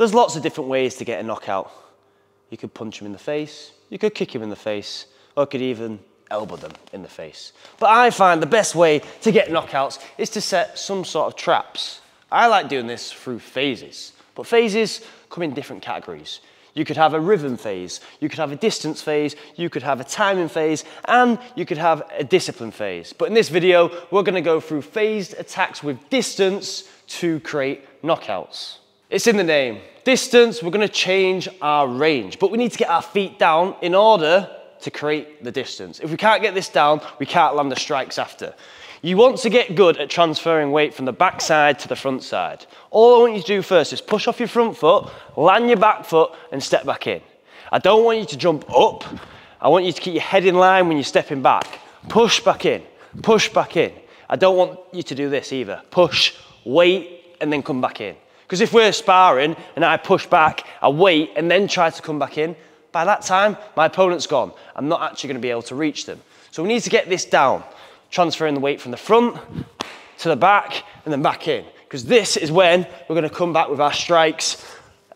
There's lots of different ways to get a knockout. You could punch him in the face, you could kick him in the face, or you could even elbow them in the face. But I find the best way to get knockouts is to set some sort of traps. I like doing this through phases, but phases come in different categories. You could have a rhythm phase, you could have a distance phase, you could have a timing phase, and you could have a discipline phase. But in this video, we're gonna go through phased attacks with distance to create knockouts. It's in the name. Distance, we're gonna change our range, but we need to get our feet down in order to create the distance. If we can't get this down, we can't land the strikes after. You want to get good at transferring weight from the back side to the front side. All I want you to do first is push off your front foot, land your back foot, and step back in. I don't want you to jump up. I want you to keep your head in line when you're stepping back. Push back in, push back in. I don't want you to do this either. Push, wait, and then come back in. Because if we're sparring and I push back, I wait, and then try to come back in, by that time, my opponent's gone. I'm not actually gonna be able to reach them. So we need to get this down, transferring the weight from the front to the back and then back in. Because this is when we're gonna come back with our strikes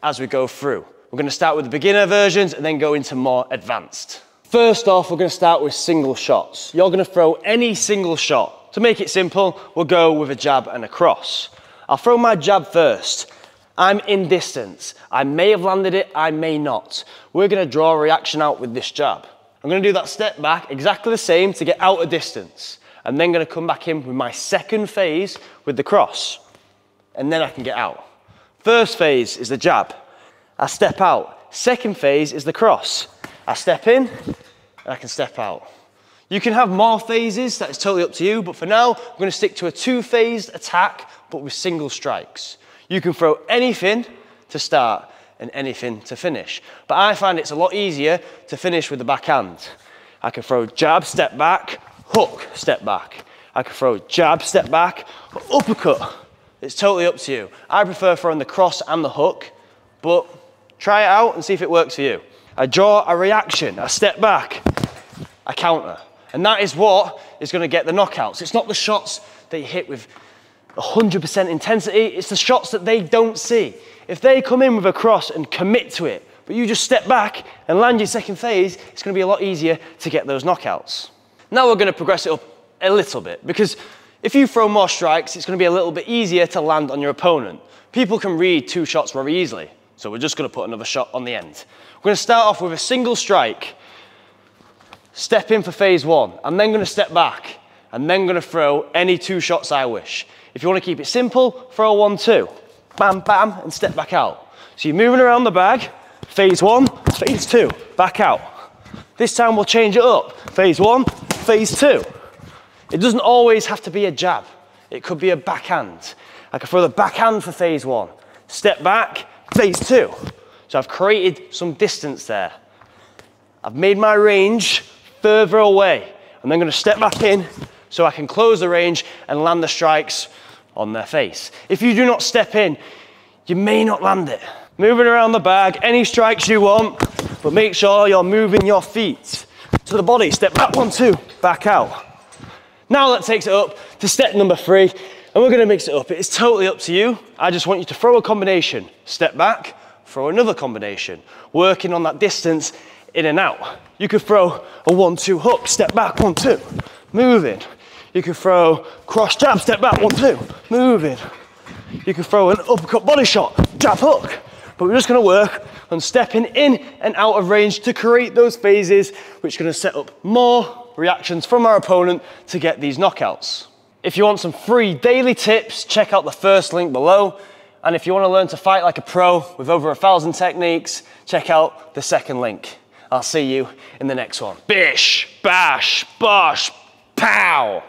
as we go through. We're gonna start with the beginner versions and then go into more advanced. First off, we're gonna start with single shots. You're gonna throw any single shot. To make it simple, we'll go with a jab and a cross. I'll throw my jab first. I'm in distance. I may have landed it, I may not. We're gonna draw a reaction out with this jab. I'm gonna do that step back, exactly the same to get out of distance. I'm then gonna come back in with my second phase with the cross. And then I can get out. First phase is the jab. I step out. Second phase is the cross. I step in, and I can step out. You can have more phases, that is totally up to you, but for now, we're gonna stick to a two-phased attack, but with single strikes. You can throw anything to start and anything to finish. But I find it's a lot easier to finish with the backhand. I can throw jab, step back, hook, step back. I can throw jab, step back, uppercut. It's totally up to you. I prefer throwing the cross and the hook, but try it out and see if it works for you. I draw a reaction, I step back, I counter. And that is what is gonna get the knockouts. It's not the shots that you hit with 100% intensity, it's the shots that they don't see. If they come in with a cross and commit to it, but you just step back and land your second phase, it's gonna be a lot easier to get those knockouts. Now we're gonna progress it up a little bit, because if you throw more strikes, it's gonna be a little bit easier to land on your opponent. People can read two shots very easily, so we're just gonna put another shot on the end. We're gonna start off with a single strike, step in for phase one. I'm then gonna step back, and then gonna throw any two shots I wish. If you want to keep it simple, throw a 1-2. Bam, bam, and step back out. So you're moving around the bag, phase one, phase two, back out. This time we'll change it up. Phase one, phase two. It doesn't always have to be a jab. It could be a backhand. I can throw the backhand for phase one. Step back, phase two. So I've created some distance there. I've made my range further away. I'm then going to step back in so I can close the range and land the strikes on their face. If you do not step in, you may not land it. Moving around the bag, any strikes you want, but make sure you're moving your feet to the body. Step back, 1-2, back out. Now that takes it up to step number 3, and we're gonna mix it up. It's totally up to you. I just want you to throw a combination. Step back, throw another combination. Working on that distance in and out. You could throw a 1-2 hook, step back, 1-2, moving. You could throw cross jab, step back, 1-2, moving. You could throw an uppercut body shot, jab hook. But we're just gonna work on stepping in and out of range to create those phases, which are gonna set up more reactions from our opponent to get these knockouts. If you want some free daily tips, check out the first link below. And if you wanna learn to fight like a pro with over 1,000 techniques, check out the second link. I'll see you in the next one. Bish, bash, bosh, pow.